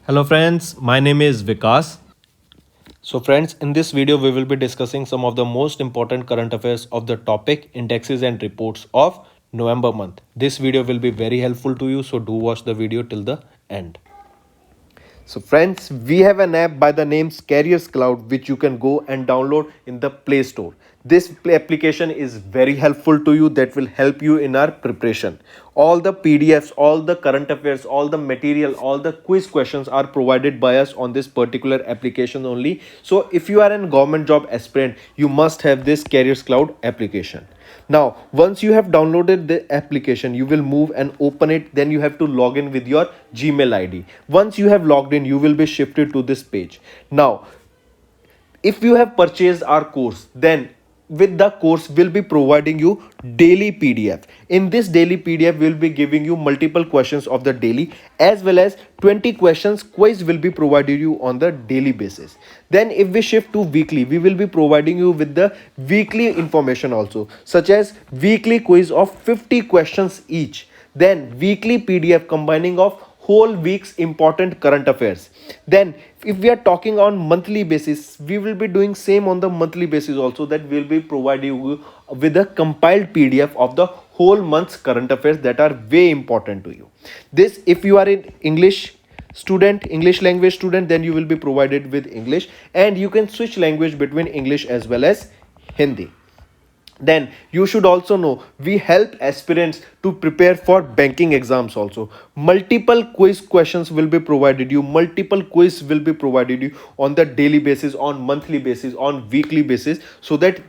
Hello friends, my name is Vikas. So friends, in this video we will be discussing some of the most important current affairs of the topic indexes and reports of November month. This video will be very helpful to you, so do watch the video till the end. So friends, we have an app by the name Carriers Cloud which you can go and download in the Play Store. This application is very helpful to you, that will help you in our preparation. All the PDFs, all the current affairs, all the material, all the quiz questions are provided by us on this particular application only. So if you are an government job aspirant, you must have this Carriers Cloud application. Now, once you have downloaded the application, you will move and open it. Then you have to log in with your Gmail ID. Once you have logged in, you will be shifted to this page. Now, if you have purchased our course, then with the course will be providing you daily PDF. In this daily PDF will be giving you multiple questions of the daily, as well as 20 questions quiz will be provided you on the daily basis. Then if we shift to weekly, we will be providing you with the weekly information also, such as weekly quiz of 50 questions each, then weekly PDF combining of whole week's important current affairs. Then if we are talking on monthly basis, we will be doing same on the monthly basis also, that will be providing you with a compiled PDF of the whole month's current affairs that are way important to you. This, if you are in English language student, then you will be provided with English, and you can switch language between English as well as Hindi. Then you should also know we help aspirants to prepare for banking exams also. Multiple quiz questions will be provided you, multiple quiz will be provided you on the daily basis, on monthly basis, on weekly basis, so that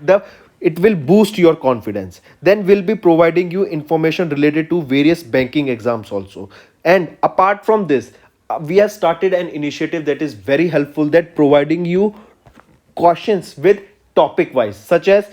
it will boost your confidence. Then we'll be providing you information related to various banking exams also. And apart from this, we have started an initiative that is very helpful, that providing you questions with topic wise, such as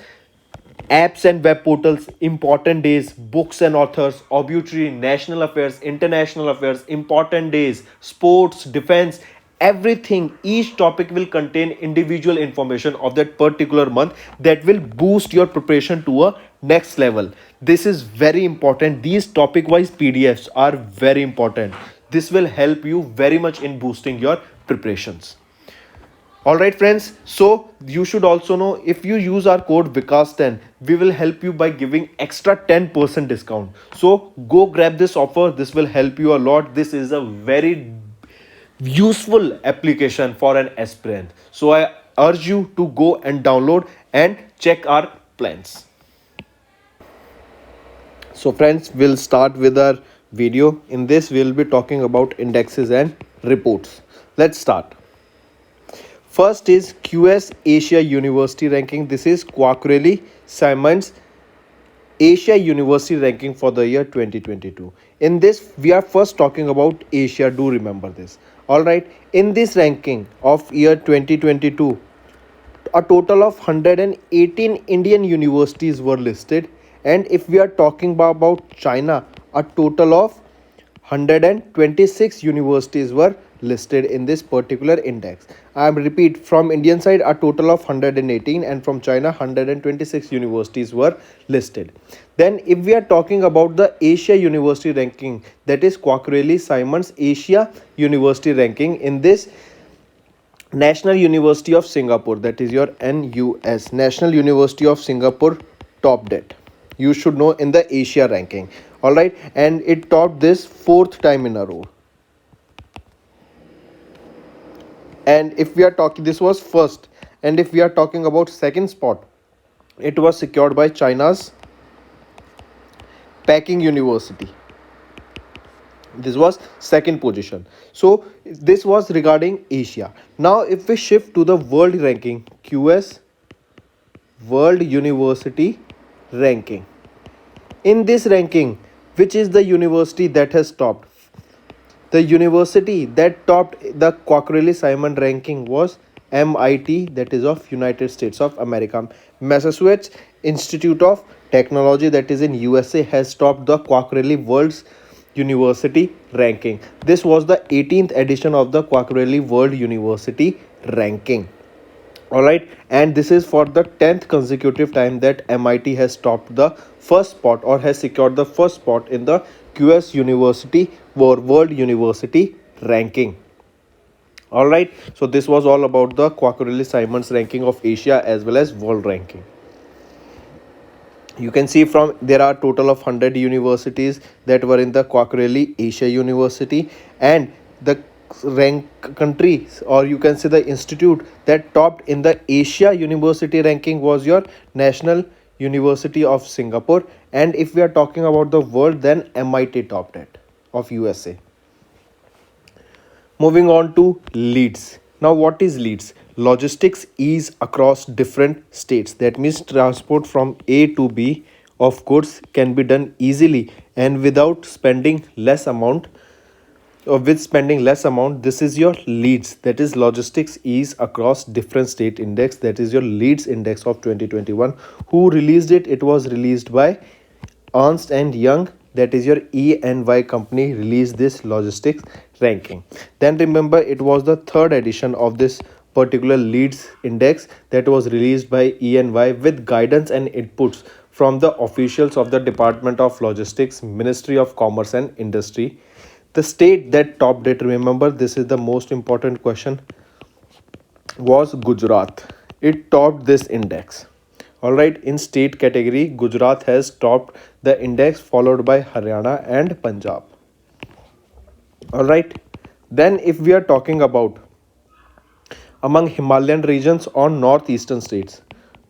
apps and web portals, important days, books and authors, obituary, national affairs, international affairs, important days, sports, defense, everything. Each topic will contain individual information of that particular month that will boost your preparation to a next level. This is very important. These topic wise PDFs are very important. This will help you very much in boosting your preparations. Alright friends, so you should also know, if you use our code Vikas10, we will help you by giving extra 10% discount. So go grab this offer, this will help you a lot. This is a very useful application for an aspirant. So I urge you to go and download and check our plans. So friends, we'll start with our video. In this we'll be talking about indexes and reports. Let's start. First is QS Asia University ranking. This is Quacquarelli Symonds Asia University ranking for the year 2022. In this, we are first talking about Asia. Do remember this. Alright. In this ranking of year 2022, a total of 118 Indian universities were listed. And if we are talking about China, a total of 126 universities were listed in this particular index. I repeat, from Indian side a total of 118, and from China 126 universities were listed. Then if we are talking about the Asia University ranking, that is Quacquarelli Symonds Asia University ranking, in this National University of Singapore, that is your NUS, National University of Singapore topped it. You should know in the Asia ranking. Alright, and it topped this fourth time in a row. And if we are talking, this was first, and if we are talking about second spot, it was secured by China's Peking University. This was second position. So this was regarding Asia. Now if we shift to the world ranking, QS World University ranking. In this ranking, which is the university that has topped? The university that topped the Quacquarelli Symonds ranking was MIT, that is of United States of America. Massachusetts Institute of Technology, that is in USA, has topped the Quacquarelli World's University ranking. This was the 18th edition of the Quacquarelli World University ranking. Alright, and this is for the 10th consecutive time that MIT has topped the first spot, or has secured the first spot in the QS University or World University ranking. All right, so this was all about the Quacquarelli-Simons ranking of Asia as well as world ranking. You can see from there are total of 100 universities that were in the Quacquarelli Asia University, and the rank country, or you can say the institute that topped in the Asia University ranking was your National University of Singapore. And if we are talking about the world, then MIT topped it of USA. Moving on to leads. Now, what is leads? Logistics ease across different states. That means transport from A to B of goods can be done easily and without spending less amount, or with spending less amount. This is your leads, that is logistics ease across different state index, that is your leads index of 2021. Who released it? It was released by Ernst and Young, that is your E&Y company, released this logistics ranking. Then remember, it was the third edition of this particular leads index that was released by E&Y with guidance and inputs from the officials of the Department of Logistics, Ministry of Commerce and Industry. The state that topped it, remember this is the most important question, was Gujarat. It topped this index. Alright, in state category, Gujarat has topped the index, followed by Haryana and Punjab. Alright, then if we are talking about among Himalayan regions or northeastern states,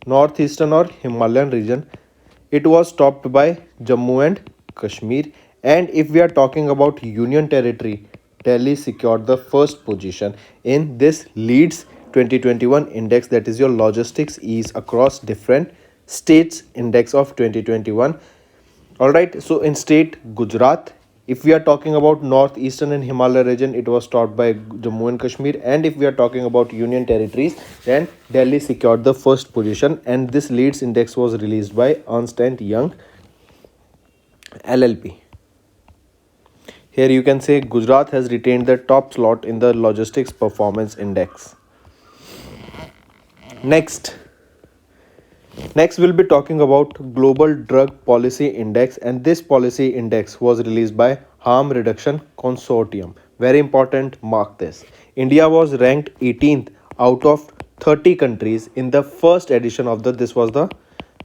northeastern or Himalayan region, it was topped by Jammu and Kashmir. And if we are talking about Union Territory, Delhi secured the first position in this leads 2021 index, that is your logistics ease across different states index of 2021. All right, so in state Gujarat, if we are talking about northeastern and Himalaya region, it was topped by Jammu and Kashmir. And if we are talking about union territories, then Delhi secured the first position. And this leads index was released by Ernst and Young LLP. Here you can say Gujarat has retained the top slot in the logistics performance index. Next, we'll be talking about Global Drug Policy Index, and this policy index was released by Harm Reduction Consortium. Very important, mark this. India was ranked 18th out of 30 countries in the first edition of this was the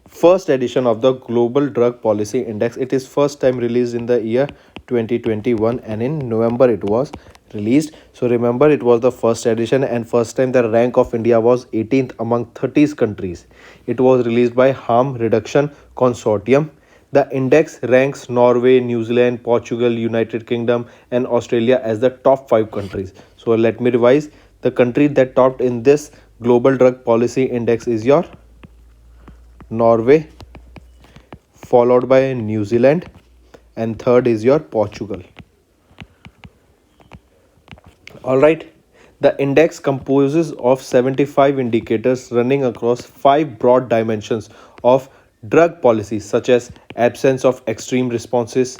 first edition of the Global Drug Policy Index. It is first time released in the year 2021, and in November it was released. So remember, it was the first edition, and first time the rank of India was 18th among 30 countries. It was released by Harm Reduction Consortium. The index ranks Norway, New Zealand, Portugal, United Kingdom and Australia as the top 5 countries. So let me revise. The country that topped in this Global Drug Policy Index is your Norway, followed by New Zealand, and third is your Portugal. Alright, the index composes of 75 indicators running across 5 broad dimensions of drug policy, such as absence of extreme responses,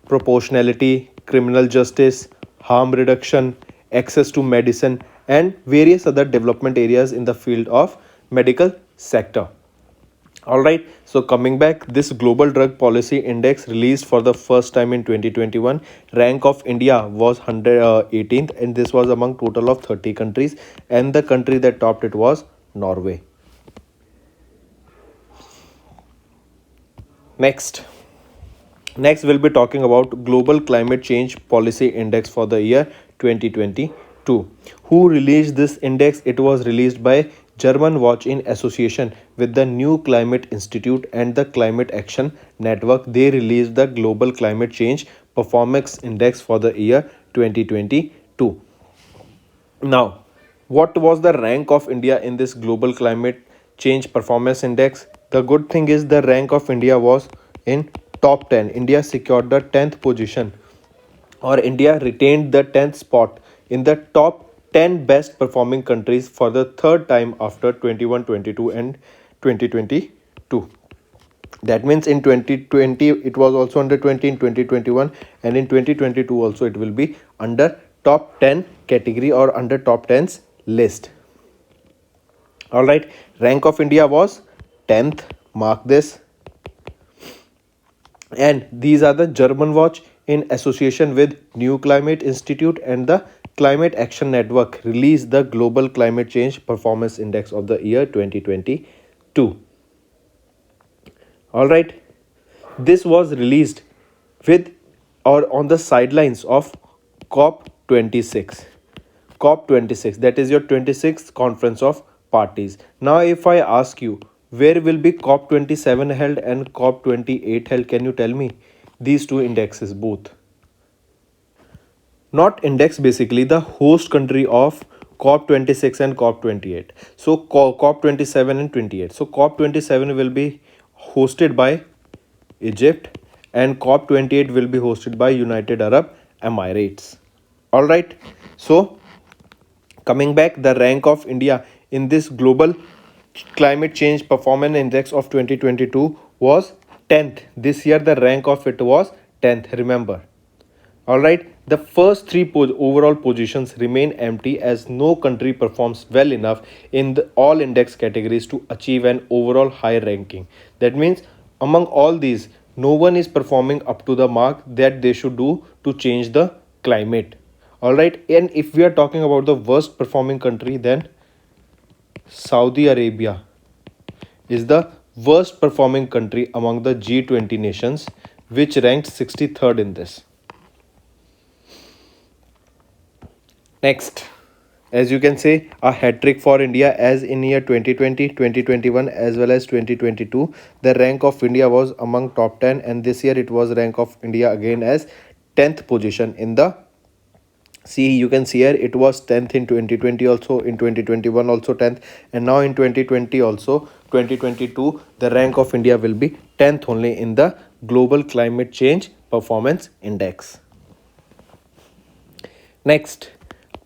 proportionality, criminal justice, harm reduction, access to medicine, and various other development areas in the field of medical sector. Alright, so coming back, this Global Drug Policy Index released for the first time in 2021. Rank of India was 118th, and this was among total of 30 countries, and the country that topped it was Norway. Next we'll be talking about Global Climate Change Policy Index for the year 2022. Who released this index? It was released by German Watch in association with the New Climate Institute and the Climate Action Network. They released the Global Climate Change Performance Index for the year 2022. Now, what was the rank of India in this Global Climate Change Performance Index? The good thing is the rank of India was in top 10. India secured the 10th position, or India retained the 10th spot in the top 10 best performing countries for the third time after 21, 22 and 2022. That means in 2020 it was also under 20, in 2021 and in 2022 also it will be under top 10 category or under top 10's list. Alright, rank of India was 10th, mark this. And these are the German Watch in association with New Climate Institute and the Climate Action Network, released the Global Climate Change Performance Index of the year 2022. All right, this was released with or on the sidelines of COP26. COP26, that is your 26th conference of parties. Now, if I ask you, where will be COP27 held and COP28 held, can you tell me? These two indexes, both. Not index, basically the host country of COP26 and COP28. So COP27 and 28. So COP27 will be hosted by Egypt and COP28 will be hosted by United Arab Emirates. All right. So coming back, the rank of India in this global climate change performance index of 2022 was 10th. This year the rank of it was 10th, remember. Alright, the first three overall positions remain empty as no country performs well enough in all index categories to achieve an overall high ranking. That means among all these, no one is performing up to the mark that they should do to change the climate. Alright, and if we are talking about the worst performing country, then Saudi Arabia is the worst performing country among the G20 nations, which ranked 63rd in this. Next, as you can say, a hat trick for India, as in year 2020, 2021 as well as 2022, the rank of India was among top 10, and this year it was rank of India again as 10th position in the, see, you can see here it was 10th in 2020 also, in 2021 also 10th, and now in 2020 also 2022 the rank of India will be 10th only in the global climate change performance index. Next,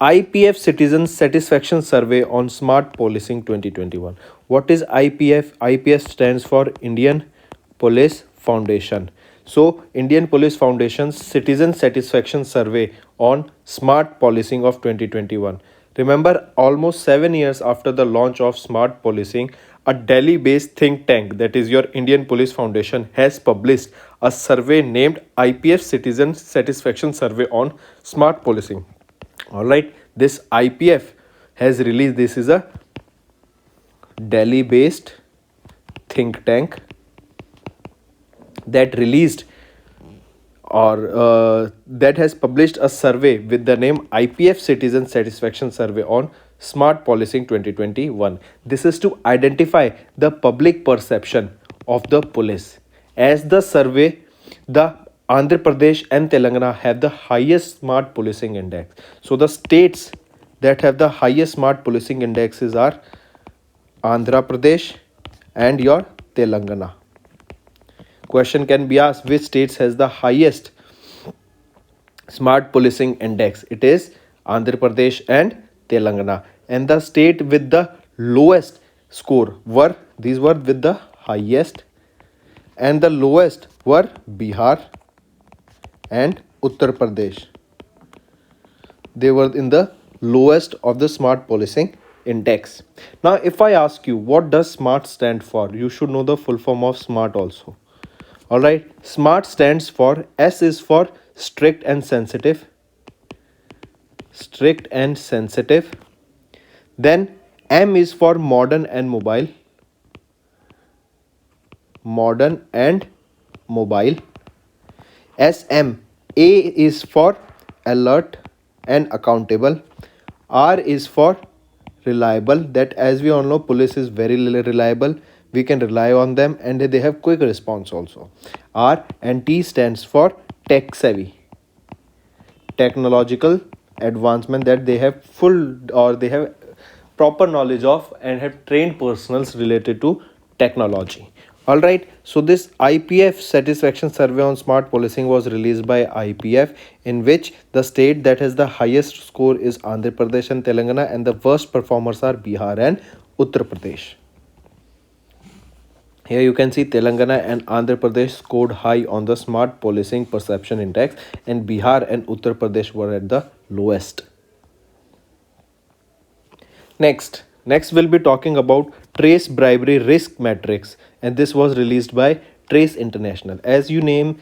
IPF Citizen Satisfaction Survey on Smart Policing 2021. What is IPF? IPF stands for Indian Police Foundation. So, Indian Police Foundation's Citizen Satisfaction Survey on Smart Policing of 2021. Remember, almost 7 years after the launch of Smart Policing, a Delhi-based think tank, that is your Indian Police Foundation, has published a survey named IPF Citizen Satisfaction Survey on Smart Policing. Alright, this IPF has released, this is a Delhi based think tank that released or that has published a survey with the name IPF Citizen Satisfaction Survey on Smart Policing 2021. This is to identify the public perception of the police. As the survey, the Andhra Pradesh and Telangana have the highest smart policing index. So the states that have the highest smart policing indexes are Andhra Pradesh and your Telangana. Question can be asked, which states has the highest smart policing index? It is Andhra Pradesh and Telangana. And the state with the lowest score were, these were with the highest, and the lowest were Bihar and Uttar Pradesh. They were in the lowest of the smart policing index. Now, if I ask you, what does SMART stand for? You should know the full form of SMART also. Alright, SMART stands for, S is for strict and sensitive. Strict and sensitive. Then M is for modern and mobile. Modern and mobile. SM, A is for alert and accountable. R is for reliable, that as we all know, police is very reliable. We can rely on them and they have quick response also. R, and T stands for tech savvy. Technological advancement, that they have full or they have proper knowledge of and have trained personals related to technology. Alright, so this IPF satisfaction survey on smart policing was released by IPF, in which the state that has the highest score is Andhra Pradesh and Telangana, and the worst performers are Bihar and Uttar Pradesh. Here you can see Telangana and Andhra Pradesh scored high on the smart policing perception index, and Bihar and Uttar Pradesh were at the lowest. Next we'll be talking about Trace Bribery Risk Matrix, and this was released by Trace International. As you name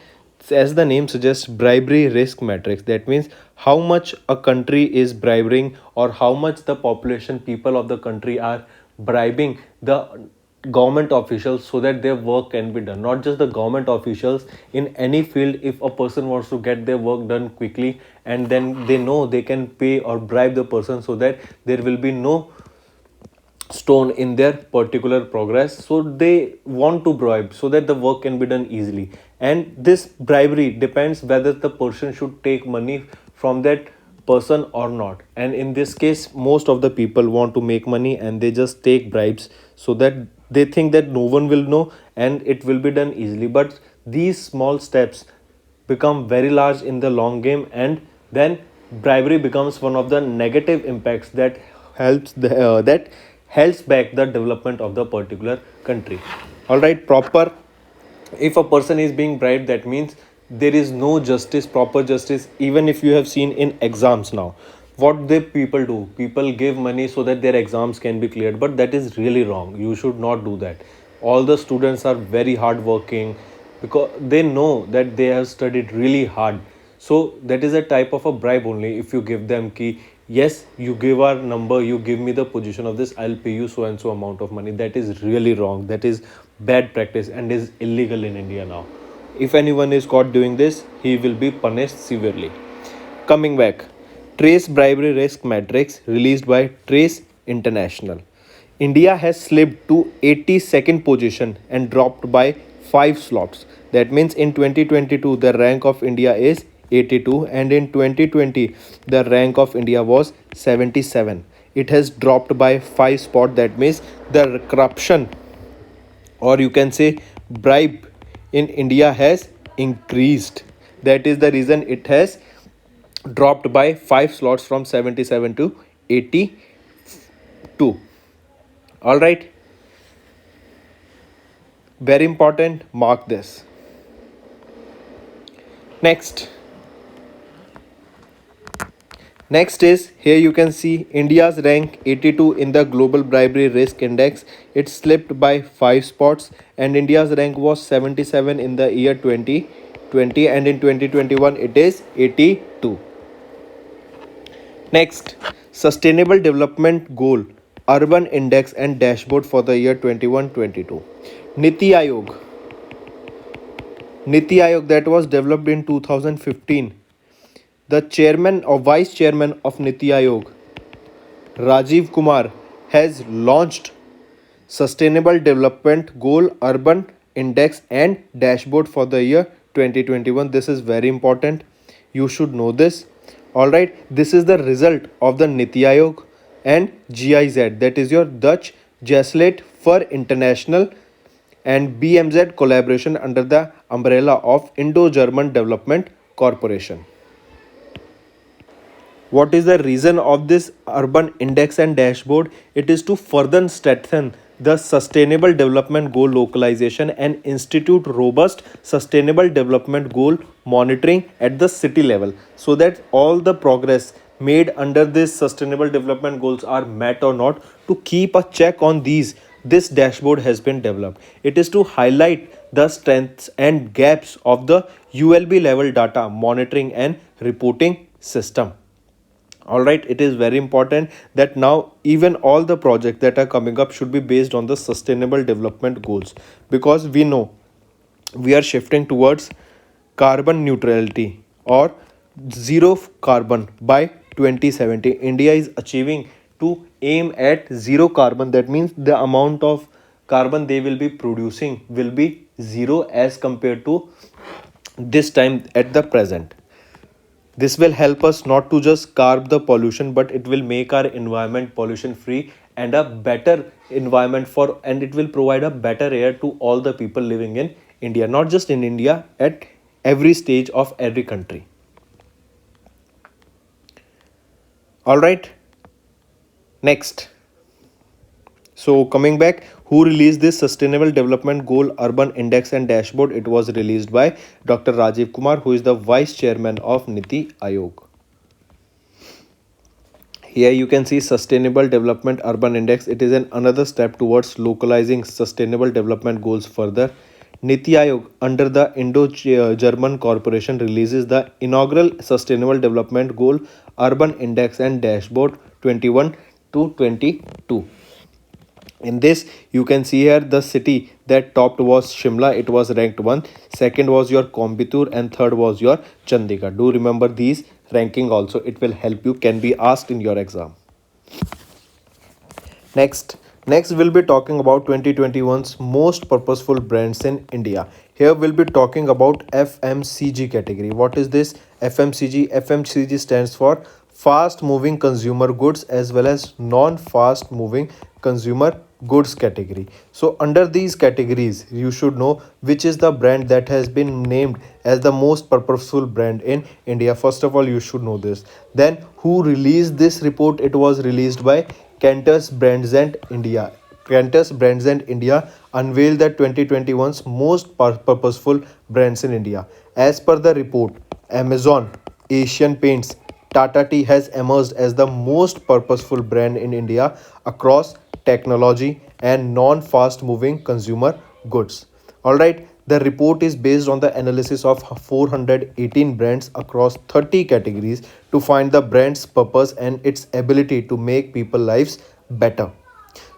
as the name suggests, bribery risk matrix. That means how much a country is bribing, or how much the population, people of the country are bribing the government officials so that their work can be done. Not just the government officials, in any field, if a person wants to get their work done quickly, and then they know they can pay or bribe the person so that there will be no stone in their particular progress, so they want to bribe so that the work can be done easily. And this bribery depends whether the person should take money from that person or not. And in this case, most of the people want to make money and they just take bribes so that they think that no one will know and it will be done easily. But these small steps become very large in the long game, and then bribery becomes one of the negative impacts that that helps back the development of the particular country. All right, proper, if a person is being bribed, that means there is no justice, proper justice. Even if you have seen in exams now, what the people do, people give money so that their exams can be cleared, but that is really wrong. You should not do that. All the students are very hard working because they know that they have studied really hard. So that is a type of a bribe only. If you give them key, yes, you give our number, you give me the position of this, I'll pay you so and so amount of money. That is really wrong. That is bad practice and is illegal in India now. If anyone is caught doing this, he will be punished severely. Coming back, Trace Bribery Risk Matrix released by Trace International. India has slipped to 82nd position and dropped by 5 slots. That means in 2022 the rank of India is 82, and in 2020 the rank of India was 77. It has dropped by 5 spot. That means the corruption, or you can say bribe, in India has increased. That is the reason it has dropped by 5 slots from 77 to 82. All right, very important, mark this. Next is, here you can see India's rank 82 in the global bribery risk index. It slipped by 5 spots, and India's rank was 77 in the year 2020, and in 2021 it is 82. Next, Sustainable Development Goal, Urban Index and Dashboard for the year 21-22. Niti Aayog. Niti Aayog, that was developed in 2015. The chairman or vice chairman of Niti Aayog, Rajiv Kumar, has launched Sustainable Development Goal, Urban Index and Dashboard for the year 2021. This is very important. You should know this. Alright, this is the result of the Niti Aayog and GIZ, that is your Dutch Gesellschaft for International and BMZ collaboration under the umbrella of Indo-German Development Corporation. What is the reason of this urban index and dashboard? It is to further strengthen the sustainable development goal localization and institute robust sustainable development goal monitoring at the city level, so that all the progress made under this sustainable development goals are met or not. To keep a check on these, this dashboard has been developed. It is to highlight the strengths and gaps of the ULB level data monitoring and reporting system. All right, it is very important that now even all the projects that are coming up should be based on the sustainable development goals, because we know we are shifting towards carbon neutrality or zero carbon by 2070. India is achieving to aim at zero carbon. That means the amount of carbon they will be producing will be zero as compared to this time at the present. This will help us not to just curb the pollution, but it will make our environment pollution free and a better environment for, and it will provide a better air to all the people living in India, not just in India, at every stage of every country. All right, next. So coming back, who released this Sustainable Development Goal Urban Index and Dashboard? It was released by Dr. Rajiv Kumar, who is the Vice Chairman of Niti Aayog. Here you can see Sustainable Development Urban Index. It is another step towards localizing sustainable development goals further. Niti Aayog, under the Indo-German Corporation, releases the inaugural Sustainable Development Goal Urban Index and Dashboard 21 to 22. In this, you can see here the city that topped was Shimla. It was ranked 1. Second was your Coimbatore and third was your Chandigarh. Do remember these ranking also. It will help you. Can be asked in your exam. Next we'll be talking about 2021's most purposeful brands in India. Here we'll be talking about FMCG category. What is this FMCG? FMCG stands for fast moving consumer goods as well as non fast moving consumer goods category. So under these categories you should know which is the brand that has been named as the most purposeful brand in India. First of all, you should know this. Then who released this report? It was released by Cantus Brands and India. Cantus Brands and India unveiled the 2021's most purposeful brands in India. As per the report, Amazon, Asian Paints, Tata Tea has emerged as the most purposeful brand in India across technology and non-fast moving consumer goods. Alright, the report is based on the analysis of 418 brands across 30 categories to find the brand's purpose and its ability to make people's lives better.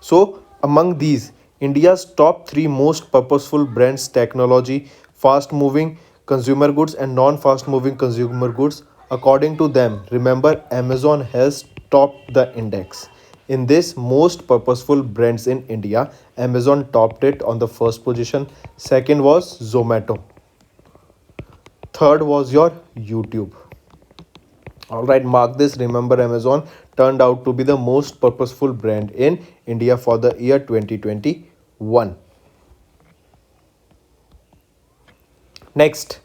So, among these, India's top 3 most purposeful brands technology, fast moving consumer goods, and non fast moving consumer goods. According to them, remember Amazon has topped the index. In this most purposeful brands in India, Amazon topped it on the first position. Second was Zomato. Third was your YouTube. Alright, mark this. Remember, Amazon turned out to be the most purposeful brand in India for the year 2021. Next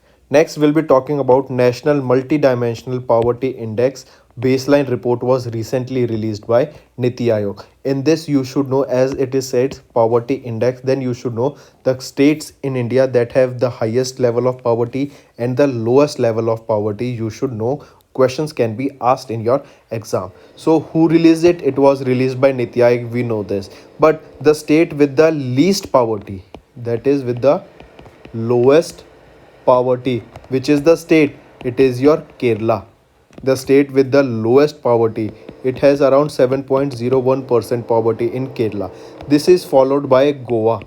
we'll be talking about National Multidimensional Poverty Index baseline report was recently released by Niti Aayog. In this you should know, as it is said poverty index, then you should know the states in India that have the highest level of poverty and the lowest level of poverty. You should know, questions can be asked in your exam. So who released it? It was released by Niti Aayog, we know this. But the state with the least poverty, that is with the lowest poverty, which is the state? It is your Kerala, the state with the lowest poverty. It has around 7.01% poverty in Kerala. This is followed by Goa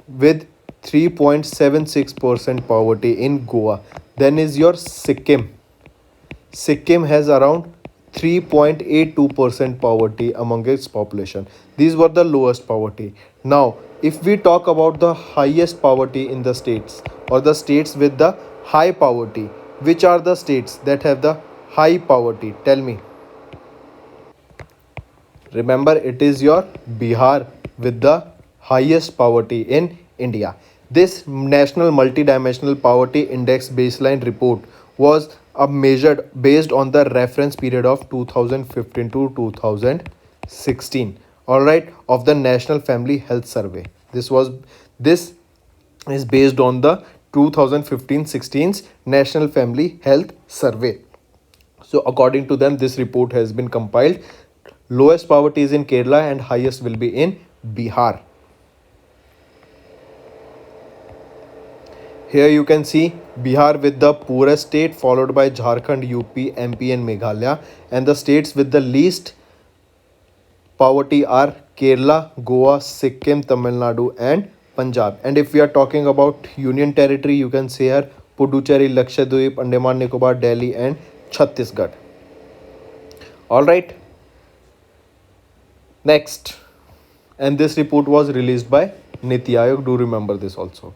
with 3.76% poverty in Goa. Then is your Sikkim. Sikkim has around 3.82% poverty among its population. These were the lowest poverty. Now, if we talk about the highest poverty in the states or the states with the high poverty, which are the states that have the high poverty? Tell me. Remember, it is your Bihar with the highest poverty in India. This National Multidimensional Poverty Index baseline report was measured based on the reference period of 2015 to 2016. All right, of the National Family Health Survey. This is based on the 2015-16's National Family Health Survey. So according to them, this report has been compiled. Lowest poverty is in Kerala and highest will be in Bihar. Here you can see Bihar with the poorest state, followed by Jharkhand, UP, MP and Meghalaya. And the states with the least poverty are Kerala, Goa, Sikkim, Tamil Nadu and Punjab. And if we are talking about Union Territory, you can say here Puducherry, Lakshadweep, Andaman Nicobar, Delhi and Chhattisgarh. Alright. Next. And this report was released by Niti Aayog. Do remember this also.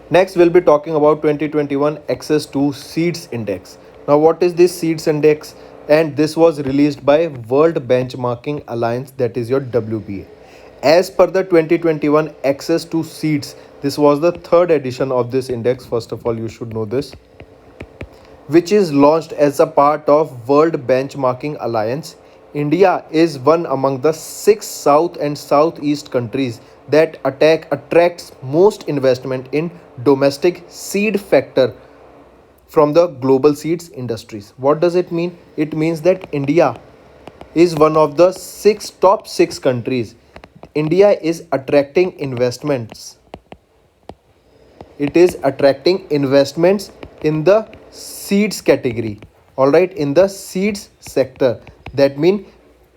Next, we'll be talking about 2021 Access to Seeds Index. Now, what is this Seeds Index? And this was released by World Benchmarking Alliance, that is your WBA. As per the 2021 Access to Seeds, this was the third edition of this index. First of all, you should know this, which is launched as a part of World Benchmarking Alliance. India is one among the 6 South and Southeast countries that attracts most investment in domestic seed sector from the global seeds industries. What does it mean? It means that India is one of the top 6 countries. India is attracting investments it is attracting investments in the seeds category. All right, in the seeds sector. That means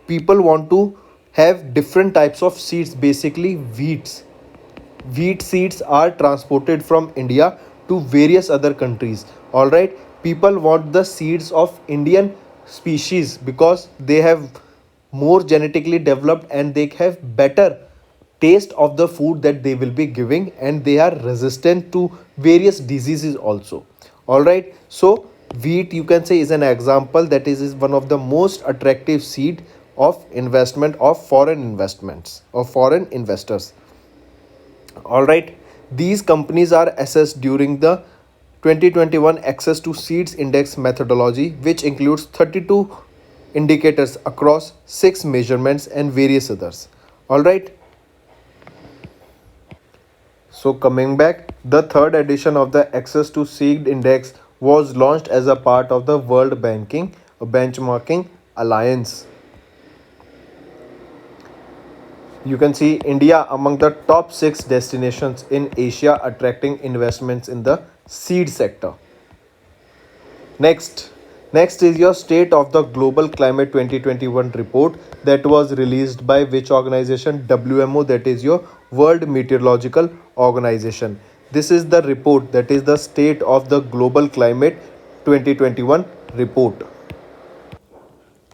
people want to have different types of seeds, basically wheats. Wheat seeds are transported from India to various other countries. All right, people want the seeds of Indian species because they have more genetically developed and they have better taste of the food that they will be giving, and they are resistant to various diseases also. All right, so wheat, you can say, is an example that is one of the most attractive seed of investment of foreign investments or foreign investors. All right, these companies are assessed during the 2021 Access to Seeds Index methodology, which includes 32 indicators across 6 measurements and various others. All right, so coming back, the third edition of the Access to Seed Index was launched as a part of the World Banking Benchmarking Alliance. You can see India among the top 6 destinations in Asia attracting investments in the seed sector. Next, next is your State of the Global Climate 2021 report that was released by which organization? WMO, that is your World Meteorological Organization. This is the report, that is the State of the Global Climate 2021 report.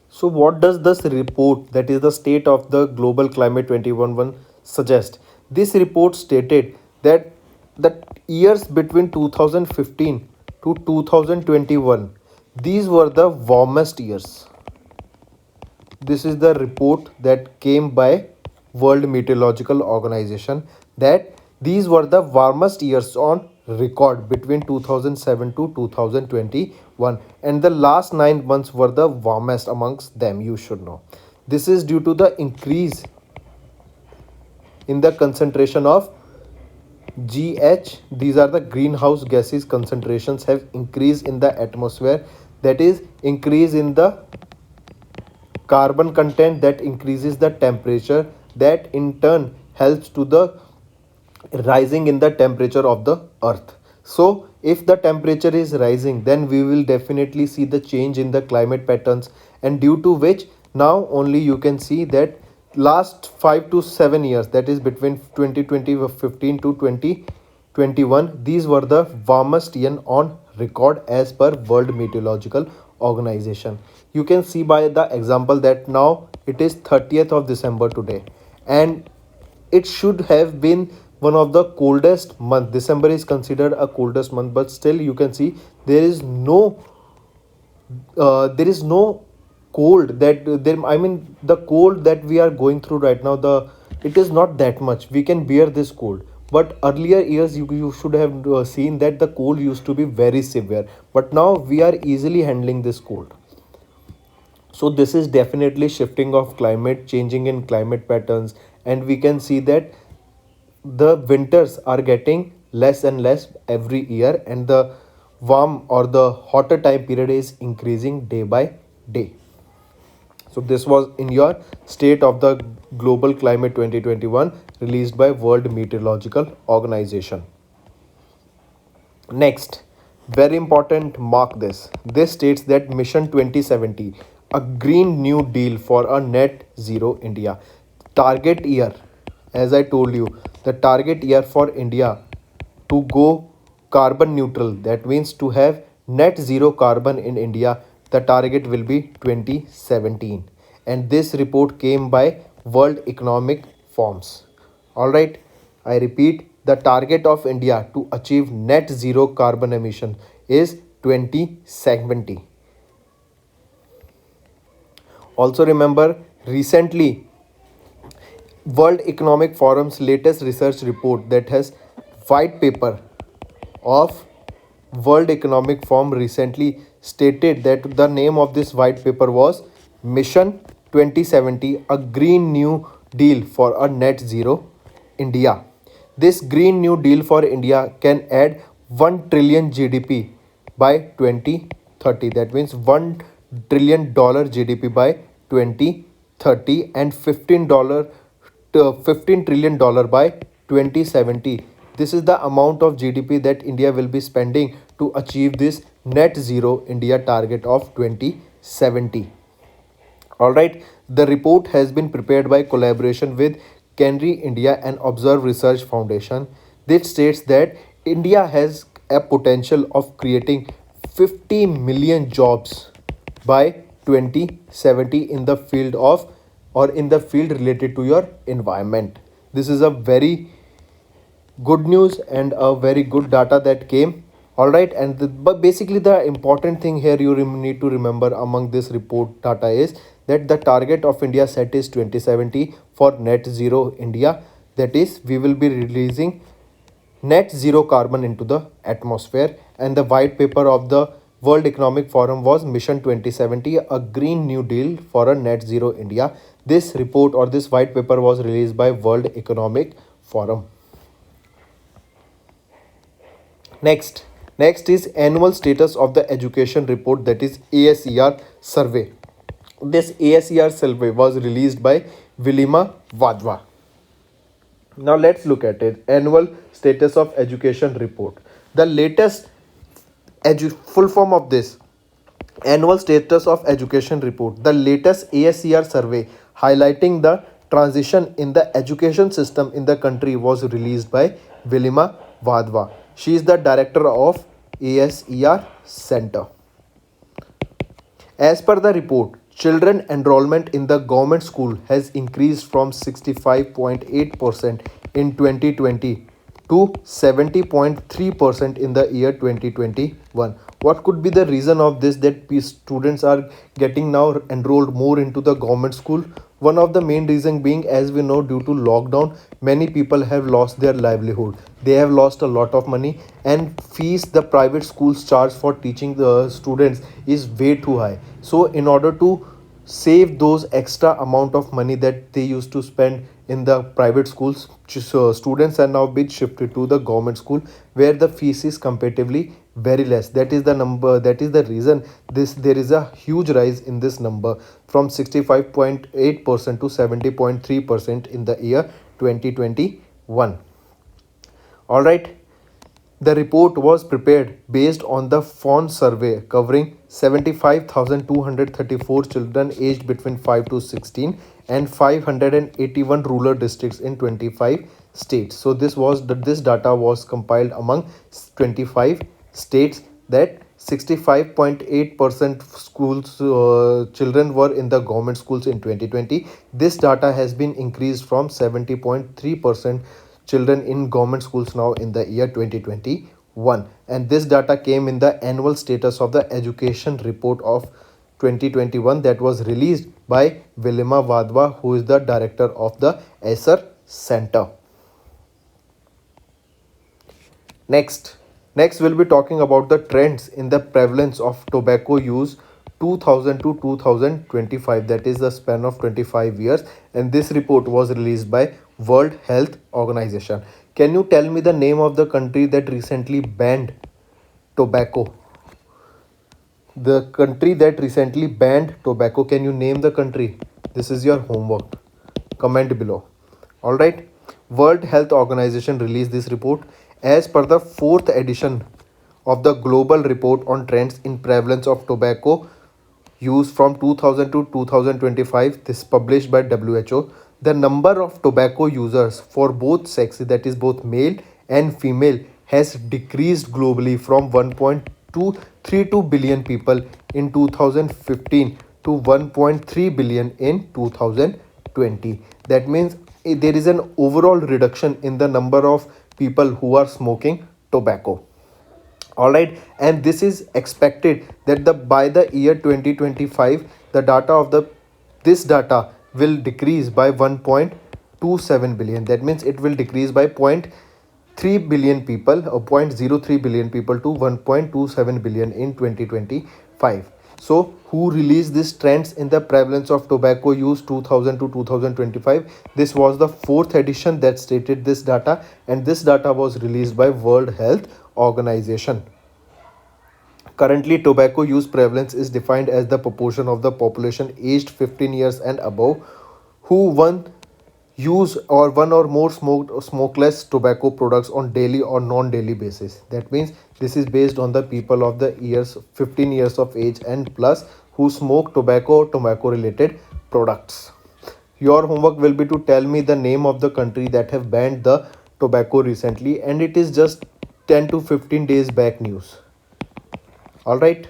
So, what does this report, that is the State of the Global Climate 2011, suggest? This report stated that the years between 2015 to 2021, these were the warmest years. This is the report that came by World Meteorological Organization, that these were the warmest years on record between 2007 to 2021, and the last 9 months were the warmest amongst them, you should know. This is due to the increase in the concentration of GH, these are the greenhouse gases concentrations have increased in the atmosphere, that is increase in the carbon content that increases the temperature, that in turn helps to the rising in the temperature of the earth. So if the temperature is rising, then we will definitely see the change in the climate patterns, and due to which now only you can see that last 5 to 7 years, that is between 2015 to 2021, these were the warmest year on record as per World Meteorological Organization. You can see by the example that now it is 30th of December today, and it should have been one of the coldest month. December is considered a coldest month, but still you can see there is no cold that there, I mean the cold that we are going through right now, the it is not that much we can bear this cold. But earlier years you should have seen that the cold used to be very severe, but now we are easily handling this cold. So this is definitely shifting of climate, changing in climate patterns, and we can see that the winters are getting less and less every year, and the warm or the hotter time period is increasing day by day. So this was in your State of the Global Climate 2021 released by World Meteorological Organization. Next, very important, mark this. This states that Mission 2070, a Green New Deal for a Net Zero India. Target year, as I told you, the target year for India to go carbon neutral, that means to have net zero carbon in India, the target will be 2017. And this report came by World Economic Forums. All right, I repeat, the target of India to achieve net zero carbon emission is 2070. Also remember, recently World Economic Forum's latest research report, that has white paper of World Economic Forum, recently stated that the name of this white paper was Mission 2070, a Green New Deal for a Net Zero India. This Green New Deal for India can add 1 trillion GDP by 2030. That means $1 trillion GDP by 2030 and $15 $15 trillion by 2070. This is the amount of GDP that India will be spending to achieve this net zero India target of 2070. All right, the report has been prepared by collaboration with Canry India and Observe Research Foundation. This states that India has a potential of creating 50 million jobs by 2070 in the field of or in the field related to your environment. This is a very good news and a very good data that came. All right, and but basically the important thing here you need to remember among this report data is that the target of India set is 2070 for net zero India. That is, we will be releasing net zero carbon into the atmosphere, and the white paper of the World Economic Forum was Mission 2070, a green new deal for a net zero India. This report or this white paper was released by World Economic Forum. Next is annual status of the education report, that is ASER survey. This ASER survey was released by Vilima Wadhwa. Now let's look at it. Annual status of education report. The latest full form of this annual status of education report. The latest ASER survey highlighting the transition in the education system in the country was released by Vilima Wadhwa. She is the director of ASER Center. As per the report, children enrollment in the government school has increased from 65.8% in 2020 to 70.3% in the year 2021. What could be the reason of this, that students are getting now enrolled more into the government school? One of the main reason being, as we know, due to lockdown, many people have lost their livelihood. They have lost a lot of money, and fees the private schools charge for teaching the students is way too high. So in order to save those extra amount of money that they used to spend in the private schools, students are now being shifted to the government school where the fees is comparatively very less. That is the number, that is the reason this there is a huge rise in this number from 65.8% to 70.3% in the year 2021. All right, the report was prepared based on the FON survey covering 75,234 children aged between 5 to 16 and 581 rural districts in 25 states. So this data was compiled among 25 states, that 65.8% schools children were in the government schools in 2020. This data has been increased from 70.3% children in government schools now in the year 2021, and this data came in the annual status of the education report of 2021 that was released by Vilima Wadhwa, who is the director of the ASER Center. Next we'll be talking about the trends in the prevalence of tobacco use 2000 to 2025, that is the span of 25 years, and this report was released by World Health Organization. Can you tell me the name of the country that recently banned tobacco? The country that recently banned tobacco, can you name the country? This is your homework. Comment below. All right, World Health Organization released this report as per the 4th edition of the Global Report on Trends in Prevalence of Tobacco Use from 2000 to 2025. This is published by WHO. The number of tobacco users for both sexes, that is both male and female, has decreased globally from 1.232 billion people in 2015 to 1.3 billion in 2020. That means there is an overall reduction in the number of people who are smoking tobacco. All right, and this is expected that by the year 2025 the data of this data will decrease by 1.27 billion. That means it will decrease by 0.3 billion people or 0.03 billion people to 1.27 billion in 2025. So who released these trends in the prevalence of tobacco use 2000 to 2025? This was the 4th edition that stated this data, and this data was released by World Health Organization. Currently, tobacco use prevalence is defined as the proportion of the population aged 15 years and above who one use or one or more smokeless tobacco products on daily or non-daily basis. That means this is based on the people of the years 15 years of age and plus who smoke tobacco or tobacco related products. Your homework will be to tell me the name of the country that have banned the tobacco recently, and it is just 10 to 15 days back news. All right.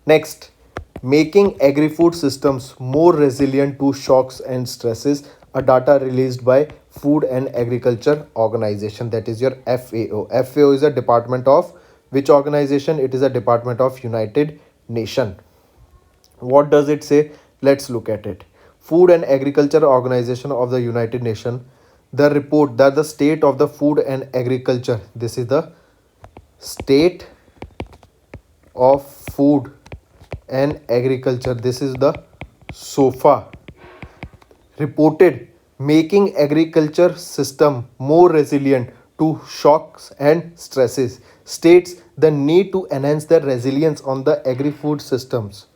Next, making agri-food systems more resilient to shocks and stresses, a data released by Food and Agriculture Organization, that is your FAO. FAO is a department of which organization? It is a department of United Nation. What does it say? Let's look at it. Food and Agriculture Organization of the United Nation, the report that the state of the food and agriculture, this is the state of food and agriculture, this is the SOFA, reported making agriculture system more resilient to shocks and stresses, states the need to enhance the resilience on the agri-food systems.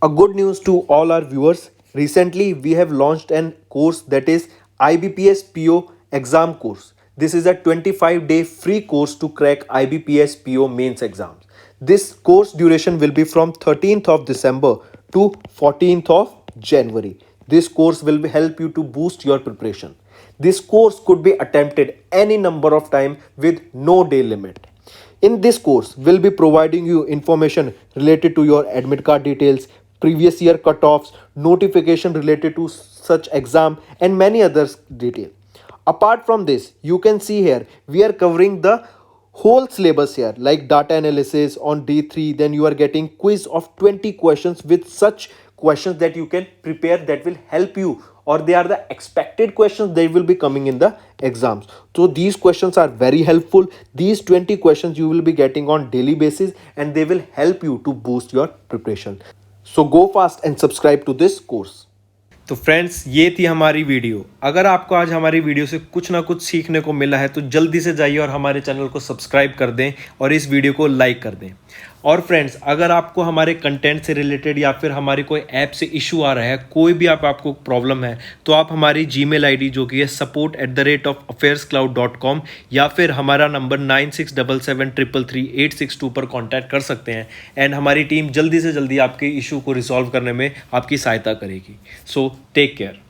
A good news to all our viewers. Recently, we have launched an course that is IBPS PO exam course. This is a 25-day free course to crack IBPS PO mains exams. This course duration will be from 13th of December to 14th of January. This course will help you to boost your preparation. This course could be attempted any number of times with no day limit. In this course, we'll be providing you information related to your admit card details, previous year cutoffs, notification related to such exam, and many others detail. Apart from this, you can see here we are covering the whole syllabus here, like data analysis on D3. Then you are getting quiz of 20 questions with such questions that you can prepare, that will help you, or they are the expected questions they will be coming in the exams. So these questions are very helpful. These 20 questions you will be getting on daily basis, and they will help you to boost your preparation. So go fast and subscribe to this course. तो friends, ये थी हमारी video. अगर आपको आज हमारी video से कुछ ना कुछ सीखने को मिला है तो जल्दी से जाइए और हमारे चैनल को सब्सक्राइब कर दें और इस वीडियो को लाइक कर दें. और फ्रेंड्स, अगर आपको हमारे कंटेंट से रिलेटेड या फिर हमारी कोई ऐप से इशू आ रहा है, कोई भी आपको प्रॉब्लम है, तो आप हमारी जीमेल आईडी जो कि है support@affairscloud.com या फिर हमारा नंबर 9677333862 पर कॉन्टैक्ट कर सकते हैं. एंड हमारी टीम जल्दी से जल्दी आपके इशू को रिजॉल्व करने में आपकी सहायता करेगी. So take care.